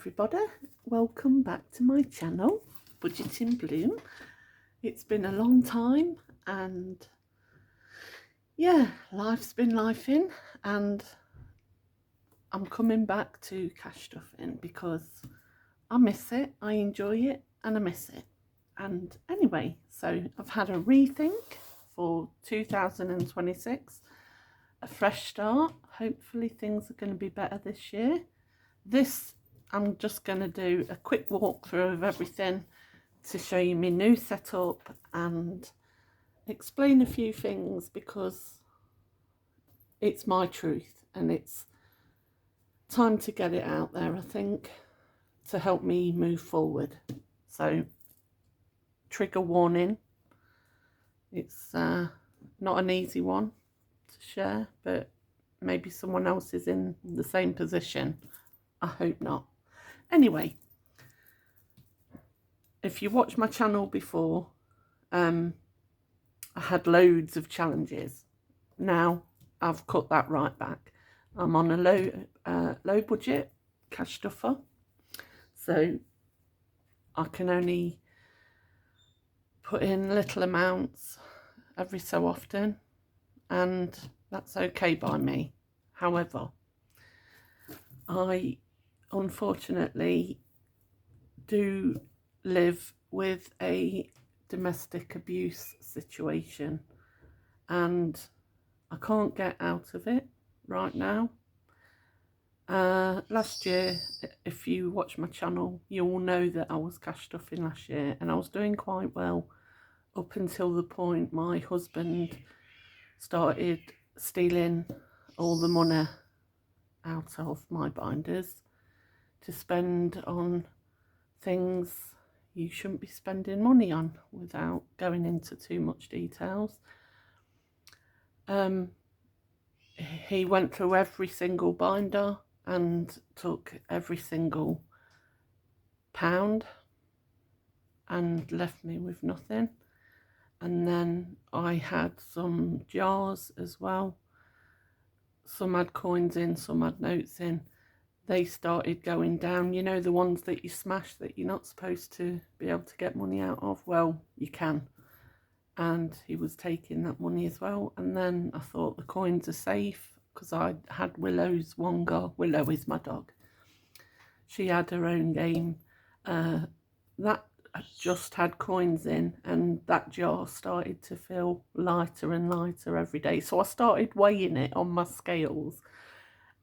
everybody, welcome back to my channel, Budgeting Bloom. It's been a long time and yeah, life's been lifing, and I'm coming back to cash stuffing because I miss it, I enjoy it and I miss it. And anyway, so I've had a rethink for 2026, a fresh start. Hopefully things are going to be better this year. I'm just going to do a quick walkthrough of everything to show you my new setup and explain a few things because it's my truth and it's time to get it out there, I think, to help me move forward. So, trigger warning, it's not an easy one to share, but maybe someone else is in the same position. I hope not. Anyway, if you watched my channel before, I had loads of challenges. Now I've cut that right back. I'm on a low budget cash stuffer, so I can only put in little amounts every so often, and that's okay by me. However, I unfortunately do live with a domestic abuse situation and I can't get out of it right now. Last year, if you watch my channel, you will know that I was cash stuffing last year and I was doing quite well up until the point my husband started stealing all the money out of my binders to spend on things you shouldn't be spending money on, without going into too much details. He went through every single binder and took every single pound and left me with nothing. And then I had some jars as well. Some had coins in, some had notes in. They started going down. You know, the ones that you smash that you're not supposed to be able to get money out of? Well, you can. And he was taking that money as well. And then I thought the coins are safe because I had Willow's Wonga. Willow is my dog. She had her own game. That just had coins in, and that jar started to feel lighter and lighter every day. So I started weighing it on my scales,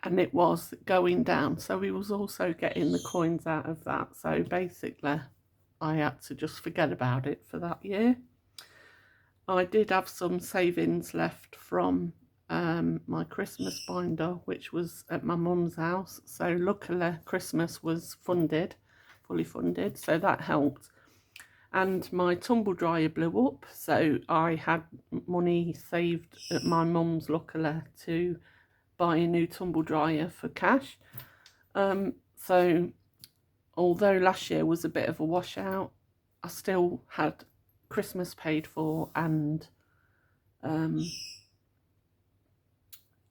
and it was going down. So he was also getting the coins out of that. So basically, I had to just forget about it for that year. I did have some savings left from my Christmas binder, which was at my mum's house. So luckily, Christmas was funded, fully funded, so that helped. And my tumble dryer blew up, so I had money saved at my mum's, luckily, to buy a new tumble dryer for cash. So although last year was a bit of a washout, I still had Christmas paid for and a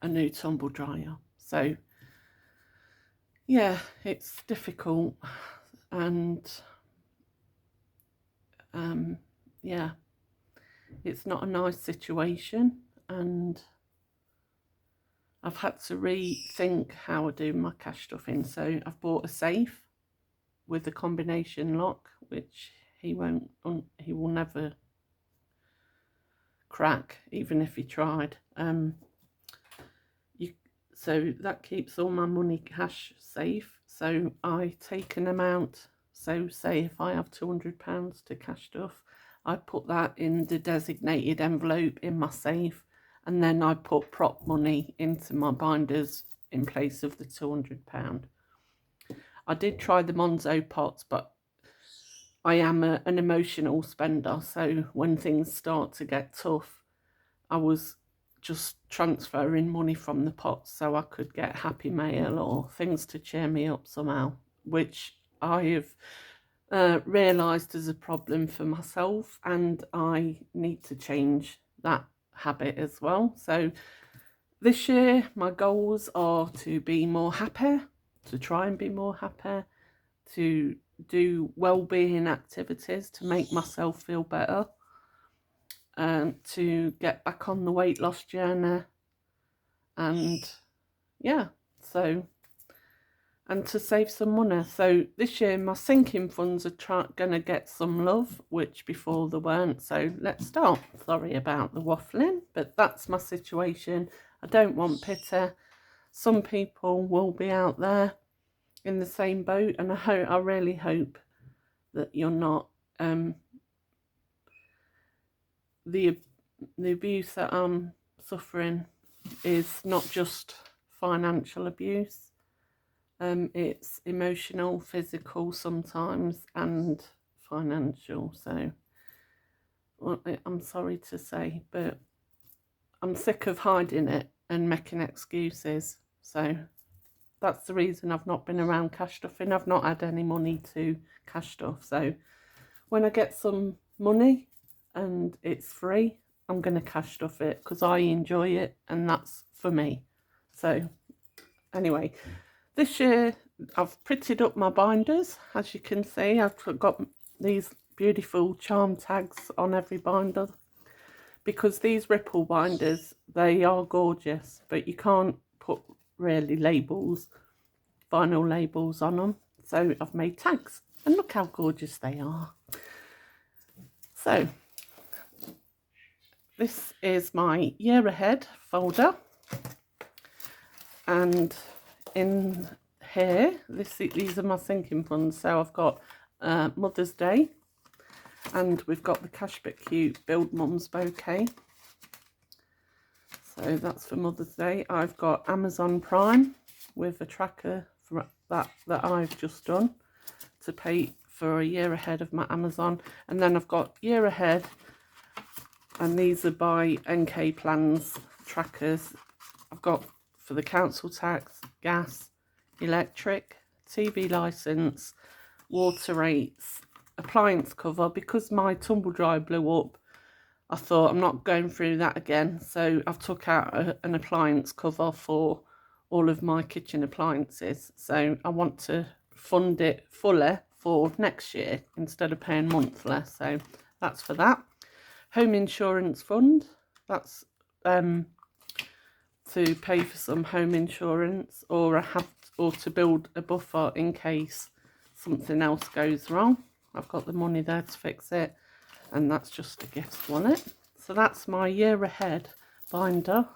new tumble dryer. So yeah, it's difficult, and yeah, it's not a nice situation, and I've had to rethink how I do my cash stuffing. So I've bought a safe with a combination lock, which he will never crack, even if he tried. So that keeps all my money cash safe. So I take an amount. So say if I have £200 to cash stuff, I put that in the designated envelope in my safe, and then I put prop money into my binders in place of the £200. I did try the Monzo pots, but I am an emotional spender, so when things start to get tough, I was just transferring money from the pots so I could get Happy Mail or things to cheer me up somehow, which I have realised is a problem for myself, and I need to change that habit as well. So this year my goals are to be more happy, to try and be more happy, to do well-being activities to make myself feel better, to get back on the weight loss journey, and yeah, so, and to save some money. So this year my sinking funds are going to get some love, which before they weren't. So let's start. Sorry about the waffling, but that's my situation. I don't want pity. Some people will be out there in the same boat, and I really hope that you're not. The abuse that I'm suffering is not just financial abuse. It's emotional, physical sometimes, and financial. So, well, I'm sorry to say, but I'm sick of hiding it and making excuses. So that's the reason I've not been around cash stuffing. I've not had any money to cash stuff. So when I get some money and it's free, I'm going to cash stuff it because I enjoy it and that's for me. So anyway, this year I've prettied up my binders. As you can see, I've got these beautiful charm tags on every binder, because these ripple binders, they are gorgeous, but you can't put really labels, vinyl labels on them. So I've made tags, and look how gorgeous they are. So this is my year ahead folder, and in here, these are my sinking funds. So I've got Mother's Day, and we've got the Cash But Cute Build Mums Bouquet. So that's for Mother's Day. I've got Amazon Prime with a tracker for that I've just done to pay for a year ahead of my Amazon. And then I've got year ahead, and these are by NK Plans trackers. I've got for the council tax, gas, electric, TV licence, water rates, appliance cover. Because my tumble dryer blew up, I thought I'm not going through that again, so I've took out an appliance cover for all of my kitchen appliances. So I want to fund it fully for next year instead of paying monthly. So that's for that. Home insurance fund, that's to pay for some home insurance, or to build a buffer in case something else goes wrong. I've got the money there to fix it, and that's just a gift on it. So that's my year ahead binder,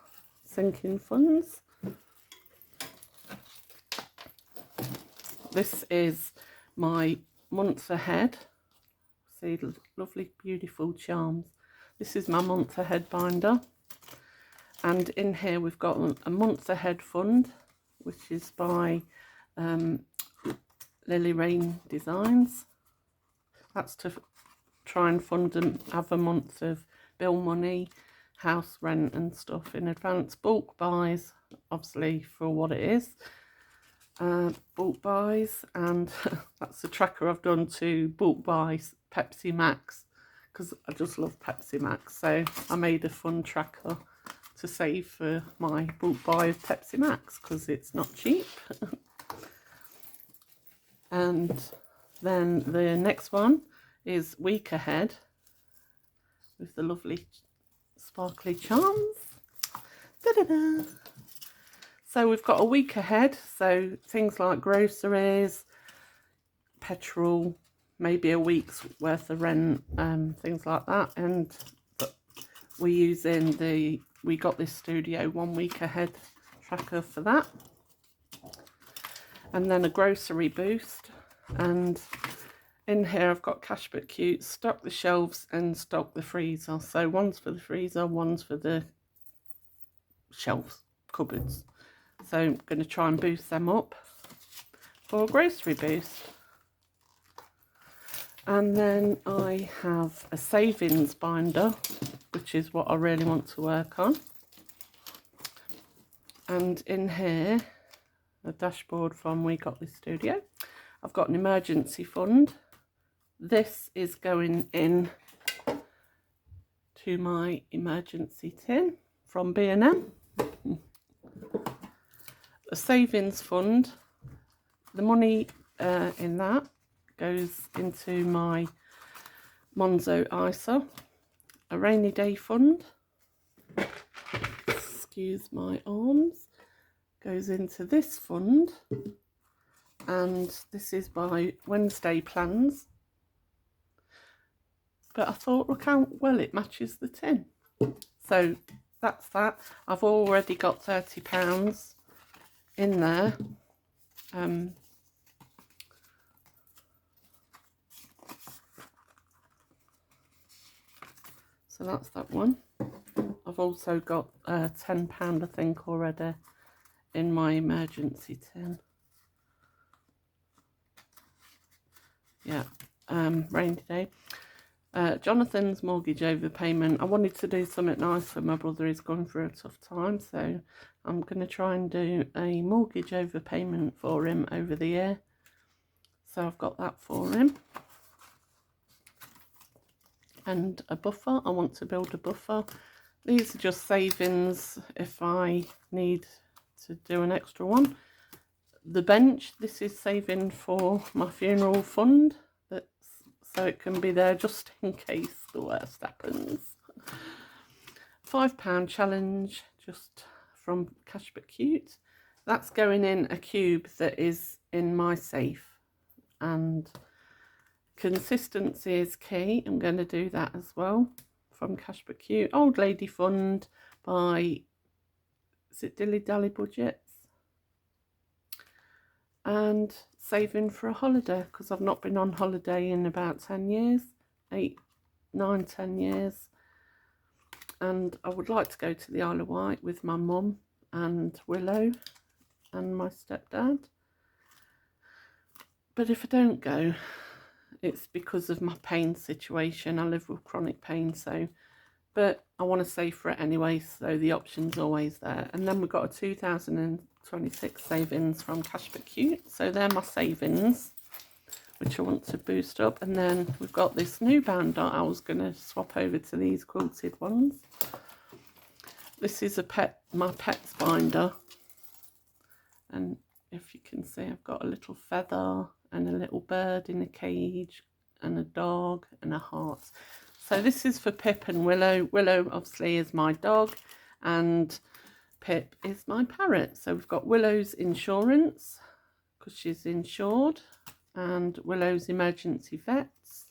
sinking funds. This is my month ahead. See, lovely, beautiful charms. This is my month ahead binder. And in here we've got a month ahead fund, which is by Lily Rain Designs. That's to try and fund and have a month of bill money, house rent and stuff in advance. Bulk buys, obviously, for what it is. Bulk buys, and that's the tracker I've done to bulk buy Pepsi Max, because I just love Pepsi Max. So I made a fun tracker to save for my bulk buy of Pepsi Max, because it's not cheap. And then the next one is week ahead with the lovely sparkly charms. Da-da-da. So we've got a week ahead, so things like groceries, petrol, maybe a week's worth of rent, things like that. And we're using we got this Studio 1 week ahead tracker for that. And then a grocery boost, and in here I've got Cash But Cute, stock the shelves and stock the freezer. So one's for the freezer, one's for the shelves, cupboards. So I'm going to try and boost them up for a grocery boost. And then I have a savings binder, which is what I really want to work on. And in here, a dashboard from We Got This Studio. I've got an emergency fund. This is going in to my emergency tin from B&M. A savings fund. The money in that goes into my Monzo ISA. A rainy day fund, excuse my arms, goes into this fund, and this is by Wednesday Plans. But I thought, look how well it matches the tin. So that's that. I've already got £30 in there. So that's that one. I've also got £10 I think already in my emergency tin. Yeah, rainy day. Jonathan's mortgage overpayment. I wanted to do something nice for my brother. He's going through a tough time, so I'm going to try and do a mortgage overpayment for him over the year. So I've got that for him. And a buffer. I want to build a buffer. These are just savings if I need to do an extra one. The bench, this is saving for my funeral fund, so it can be there just in case the worst happens. £5 challenge, just from Cash But Cute. That's going in a cube that is in my safe, and consistency is key. I'm going to do that as well from Cash But Cute. Old Lady Fund by, is it Dilly Dally Budgets? And saving for a holiday, because I've not been on holiday in about 10 years, 8, 9, 10 years. And I would like to go to the Isle of Wight with my mum and Willow and my stepdad. But if I don't go, it's because of my pain situation. I live with chronic pain, so, but I want to save for it anyway, so the option's always there. And then we've got a 2026 savings from Cash But Cute. So they're my savings, which I want to boost up. And then we've got this new binder. I was going to swap over to these quilted ones. This is my pets binder. And if you can see, I've got a little feather and a little bird in a cage and a dog and a heart. So this is for Pip and Willow. Willow obviously is my dog and Pip is my parrot. So we've got Willow's insurance because she's insured, and Willow's emergency vets,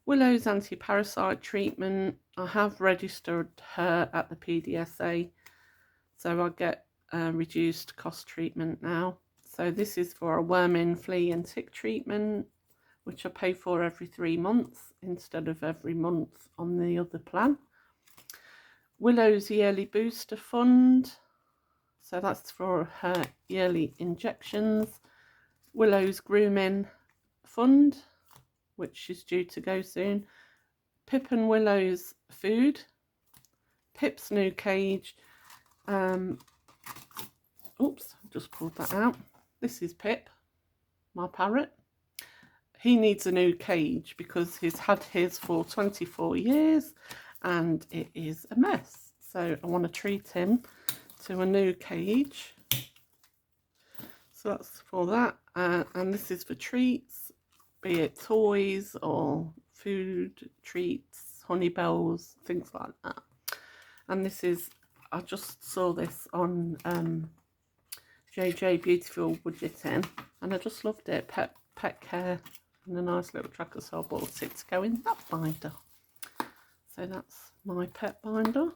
Willow's anti-parasite treatment. I have registered her at the PDSA, so I get reduced cost treatment now. So this is for a worming, flea and tick treatment, which I pay for every 3 months instead of every month on the other plan. Willow's yearly booster fund, so that's for her yearly injections. Willow's grooming fund, which is due to go soon. Pip and Willow's food, Pip's new cage. Oops, I've just pulled that out. This is Pip, my parrot. He needs a new cage because he's had his for 24 years and it is a mess. So I want to treat him to a new cage. So that's for that. And this is for treats, be it toys or food, treats, honey bells, things like that. And this is, I just saw this on JJ Beautiful Budgeting and I just loved it. Pet care and a nice little tracker, so I bought it to go in that binder. So that's my pet binder.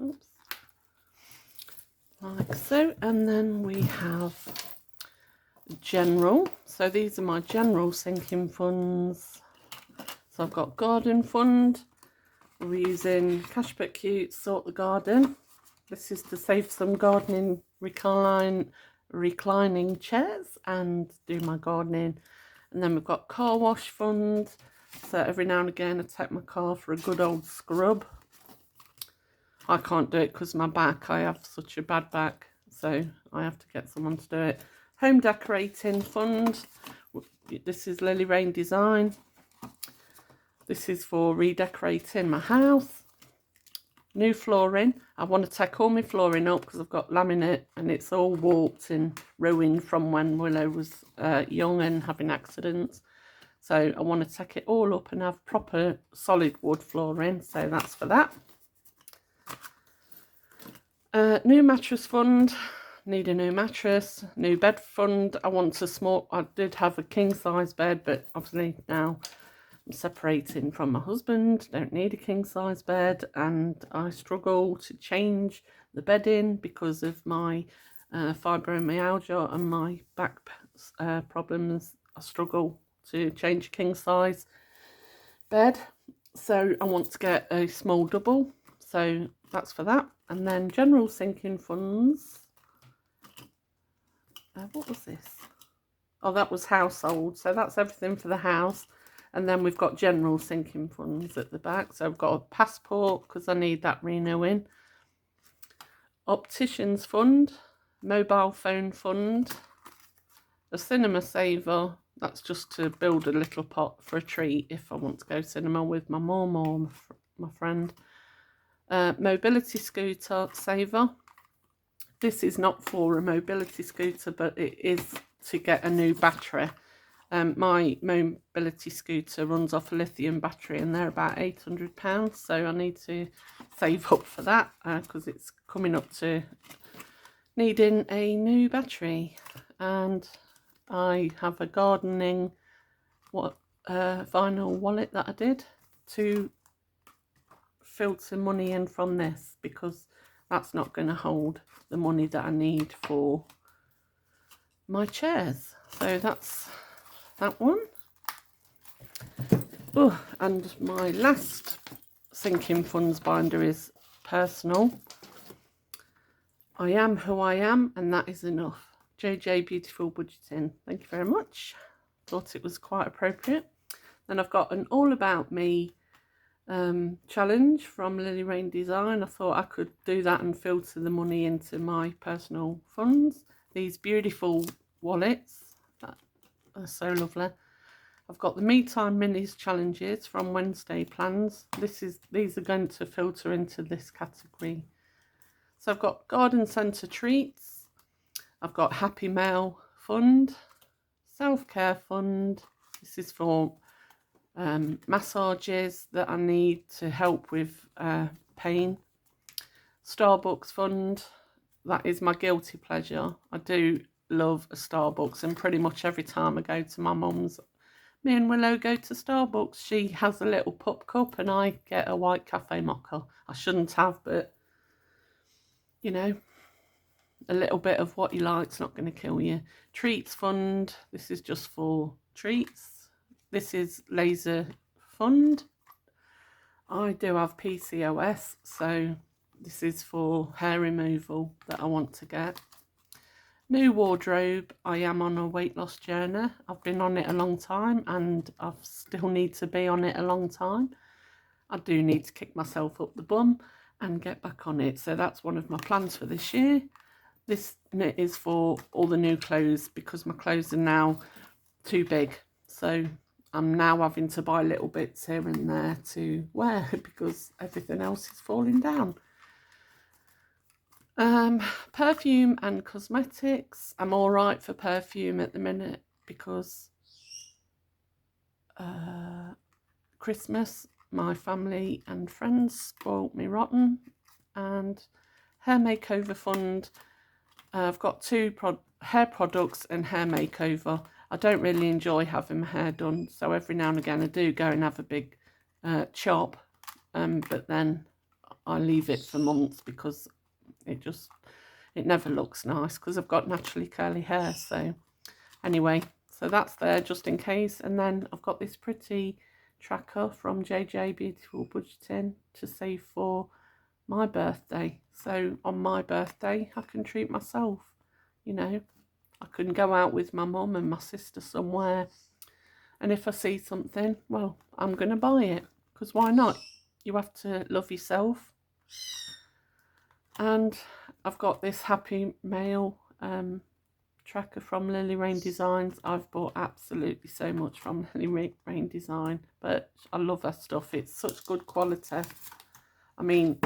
Oops. Like so. And then we have general. So these are my general sinking funds. So I've got garden fund. We're using Cash But Cute, Sort the Garden. This is to save some gardening reclining chairs and do my gardening. And then we've got car wash fund. So every now and again I take my car for a good old scrub. I can't do it because my back, I have such a bad back, so I have to get someone to do it. Home decorating fund. This is Lily Rain Design. This is for redecorating my house. new flooring. I want to take all my flooring up because I've got laminate and it's all warped and ruined from when Willow was young and having accidents. So I want to take it all up and have proper solid wood flooring. So that's for that. New mattress fund. Need a new mattress. New bed fund. I did have a king size bed, but obviously now I'm separating from my husband. Don't need a king size bed, and I struggle to change the bedding because of my fibromyalgia and my back problems. I struggle to change a king size bed, so I want to get a small double. So that's for that. And then general sinking funds. What was this? Oh, that was household. So that's everything for the house. And then we've got general sinking funds at the back. So I've got a passport because I need that renewing. Opticians fund. Mobile phone fund. A cinema saver. That's just to build a little pot for a treat if I want to go cinema with my mum or my friend. Mobility scooter saver. This is not for a mobility scooter, but it is to get a new battery. My mobility scooter runs off a lithium battery and they're about £800, so I need to save up for that because it's coming up to needing a new battery. And I have a gardening vinyl wallet that I did to filter money in from this, because that's not going to hold the money that I need for my chairs. So that's that one. Oh, and my last sinking funds binder is personal. I am who I am, and that is enough. JJ Beautiful Budgeting. Thank you very much. Thought it was quite appropriate. Then I've got an All About Me challenge from Lily Rain Design. I thought I could do that and filter the money into my personal funds. These beautiful wallets that are so lovely. I've got the Me Time Minis challenges from Wednesday plans. These are going to filter into this category. So I've got garden centre treats. I've got Happy Mail fund, self-care fund. This is for massages that I need to help with pain. Starbucks fund, that is my guilty pleasure. I do love a Starbucks, and pretty much every time I go to my mum's, me and Willow go to Starbucks. She has a little pup cup and I get a white cafe mocha. I shouldn't have, but you know, a little bit of what you like's not going to kill you. Treats fund, this is just for treats. This is laser fund. I do have PCOS, so this is for hair removal that I want to get. New wardrobe. I am on a weight loss journey. I've been on it a long time and I still need to be on it a long time. I do need to kick myself up the bum and get back on it. So that's one of my plans for this year. This knit is for all the new clothes because my clothes are now too big. So I'm now having to buy little bits here and there to wear because everything else is falling down. Perfume and cosmetics. I'm all right for perfume at the minute because Christmas, my family and friends spoilt me rotten. And hair makeover fund. I've got two hair products and hair makeover. I don't really enjoy having my hair done, so every now and again I do go and have a big chop, but then I leave it for months because it never looks nice because I've got naturally curly hair. So anyway, so that's there just in case. And then I've got this pretty tracker from JJ Beautiful Budgeting to save for my birthday. So on my birthday I can treat myself, you know. I can go out with my mum and my sister somewhere, and if I see something, well, I'm going to buy it, because why not? You have to love yourself. And I've got this Happy Mail tracker from Lily Rain Designs. I've bought absolutely so much from Lily Rain Design, but I love her stuff. It's such good quality. I mean,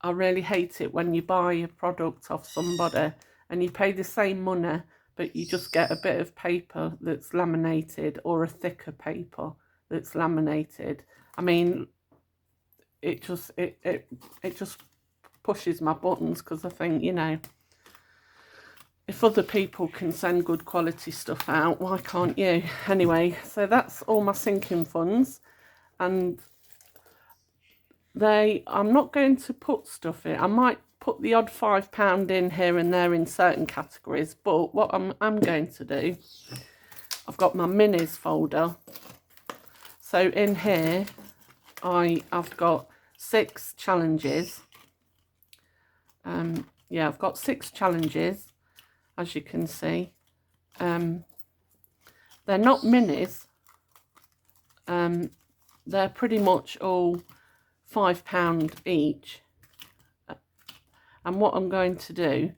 I really hate it when you buy a product off somebody and you pay the same money, but you just get a bit of paper that's laminated or a thicker paper that's laminated. I mean, it just pushes my buttons, because I think, you know, if other people can send good quality stuff out, why can't you? Anyway, so that's all my sinking funds, and I'm not going to put stuff in. I might put the odd £5 in here and there in certain categories, but what I'm going to do, I've got my minis folder. So in here, I've got 6 challenges. Yeah, I've got 6 challenges, as you can see. They're not minis. They're pretty much all £5 each. And what I'm going to do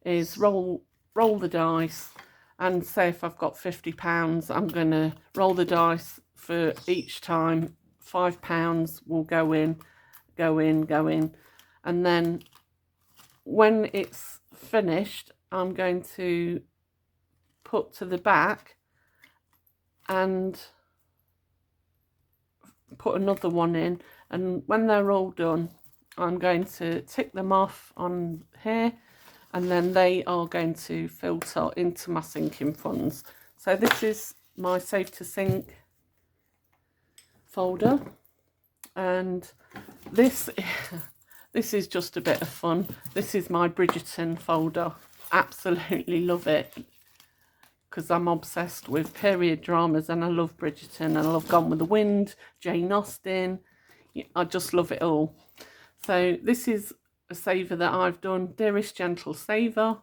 is roll the dice, and say if I've got £50, I'm going to roll the dice for each time. £5 will go in, and then when it's finished, I'm going to put to the back and put another one in, and when they're all done, I'm going to tick them off on here, and then they are going to filter into my sinking funds. So this is my Save to Sink folder, and this is just a bit of fun. This is my Bridgerton folder. Absolutely love it, because I'm obsessed with period dramas, and I love Bridgerton, and I love Gone with the Wind, Jane Austen. I just love it all. So this is a saver that I've done, Dearest Gentle Saver.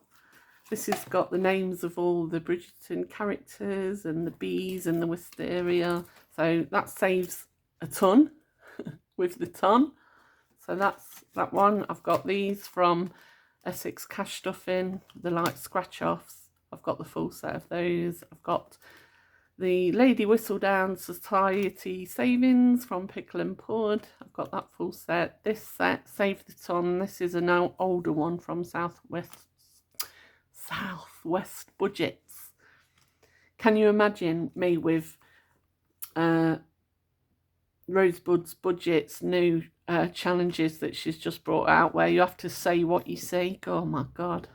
This has got the names of all the Bridgerton characters and the bees and the wisteria. So that saves a ton with the ton. So that's that one. I've got these from Essex Cash Stuffing, the light scratch offs. I've got the full set of those. I've got the Lady Whistledown Society Savings from Pickle and Pud. I've got that full set. This set, Save the Ton. This is an older one from Southwest Budgets. Can you imagine me with Rosebud's Budget's new challenges that she's just brought out, where you have to say what you see? Oh my God,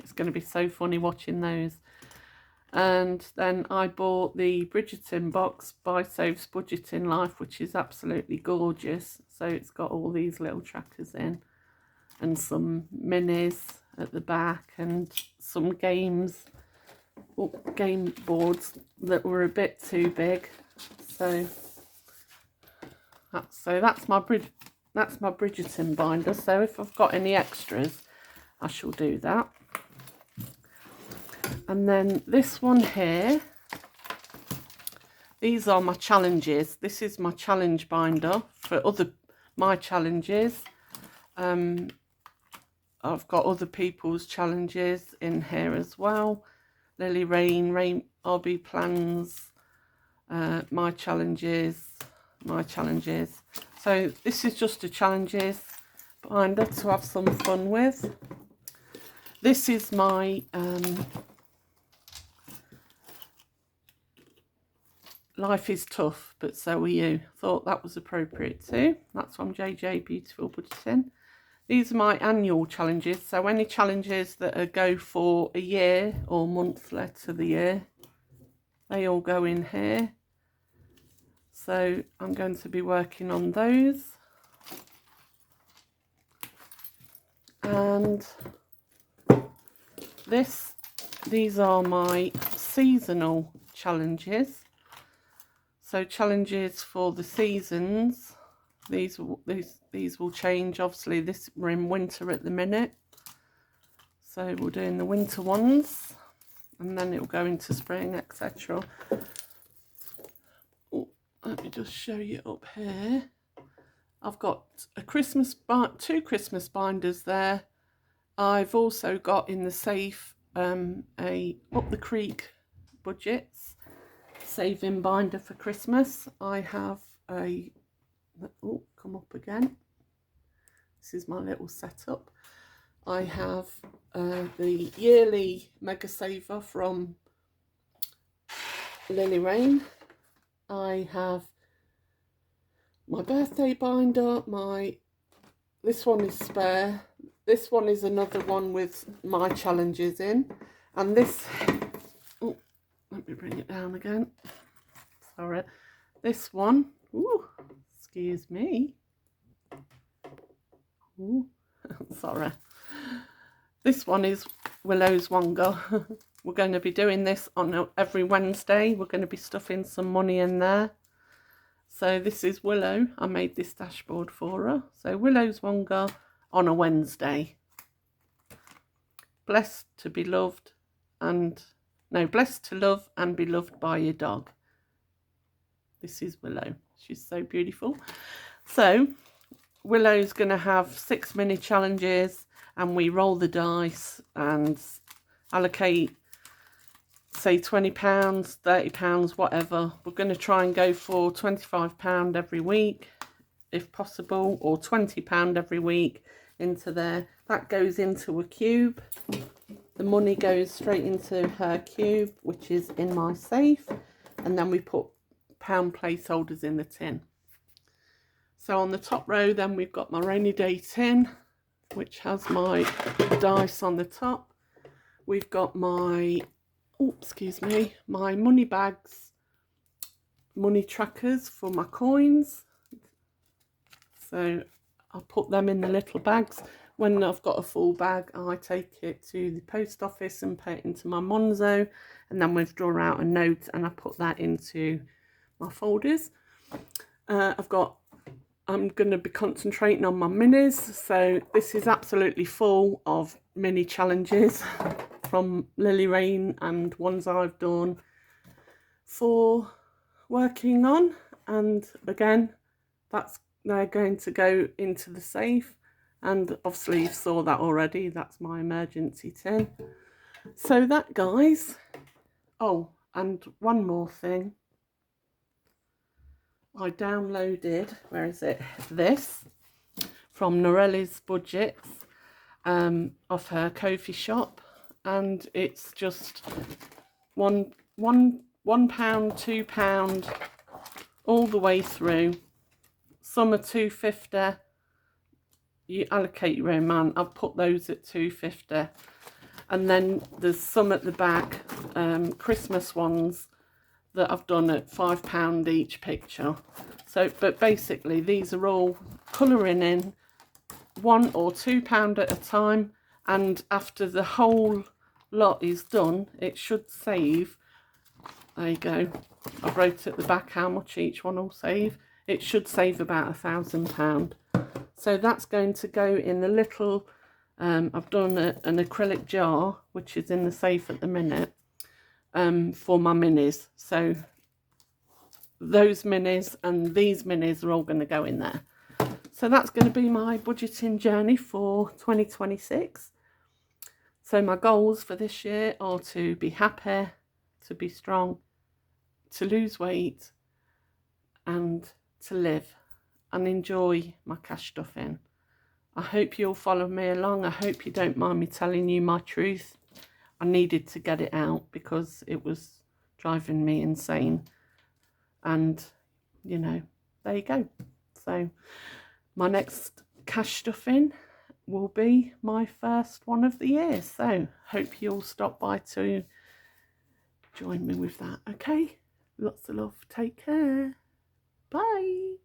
it's going to be so funny watching those. And then I bought the Bridgerton box by Soaps Budgeting Life, which is absolutely gorgeous. So it's got all these little trackers in, and some minis at the back, and some game boards that were a bit too big. So that's my Bridgerton binder. So if I've got any extras, I shall do that. And then this one here, these are my challenges. This is my challenge binder for my challenges. I've got other people's challenges in here as well. Lily Rain, RB Plans, my challenges. So this is just a challenges binder to have some fun with. This is my Life is Tough, but so are you. Thought that was appropriate too. That's from JJ Beautiful Budgeting. These are my annual challenges. So any challenges that go for a year or monthly to the year, they all go in here. So I'm going to be working on those. And these are my seasonal challenges. So challenges for the seasons. These will change. Obviously, we're in winter at the minute, so we're doing the winter ones, and then it will go into spring, etc. Let me just show you up here. I've got two Christmas binders there. I've also got in the safe a Up the Creek Budgets saving binder for Christmas. I have come up again. This is my little setup. I have the yearly Mega Saver from Lily Rain. I have my birthday binder. This one is spare. This one is another one with my challenges in. And this, oh, let me bring it down again. Sorry. This one, ooh, excuse me. Ooh, sorry. This one is Willow's Wonga. We're going to be doing this on every Wednesday. We're going to be stuffing some money in there. So this is Willow. I made this dashboard for her. So Willow's Wonga on a Wednesday. Blessed to be loved blessed to love and be loved by your dog. This is Willow. She's so beautiful. So Willow's going to have 6 mini challenges, and we roll the dice and allocate, say, £20, £30, whatever. We're going to try and go for £25 every week, if possible, or £20 every week into there. That goes into a cube. The money goes straight into her cube, which is in my safe, and then we put pound placeholders in the tin. So on the top row then we've got my rainy day tin, which has my dice on the top. We've got my, my money bags, money trackers for my coins. So I'll put them in the little bags. When I've got a full bag, I take it to the post office and put it into my Monzo, and then we've drawn out a note and I put that into my folders. I'm going to be concentrating on my minis, so this is absolutely full of mini challenges from Lily Rain and ones I've done for working on, and again they're going to go into the safe, and obviously you saw that already, that's my emergency tin. So that, guys. Oh, and one more thing. I downloaded, where is it? This from Norelli's Budgets, off her Ko-fi shop, and it's just £1, £2, all the way through. Some are £2.50. You allocate your own, man. I've put those at £2.50, and then there's some at the back, Christmas ones, that I've done at £5 each picture. So, but basically these are all colouring in £1 or £2 at a time, and after the whole lot is done, it should save, there you go, I wrote at the back how much each one will save. It should save about £1,000. So that's going to go in the little, I've done an acrylic jar, which is in the safe at the minute, for my minis. So those minis and these minis are all going to go in there. So that's going to be my budgeting journey for 2026. So my goals for this year are to be happy, to be strong, to lose weight, and to live and enjoy my cash stuffing. I hope you'll follow me along. I hope you don't mind me telling you my truth. I needed to get it out because it was driving me insane. And, you know, there you go. So my next cash stuffing will be my first one of the year. So hope you'll stop by to join me with that. Okay? Lots of love. Take care. Bye.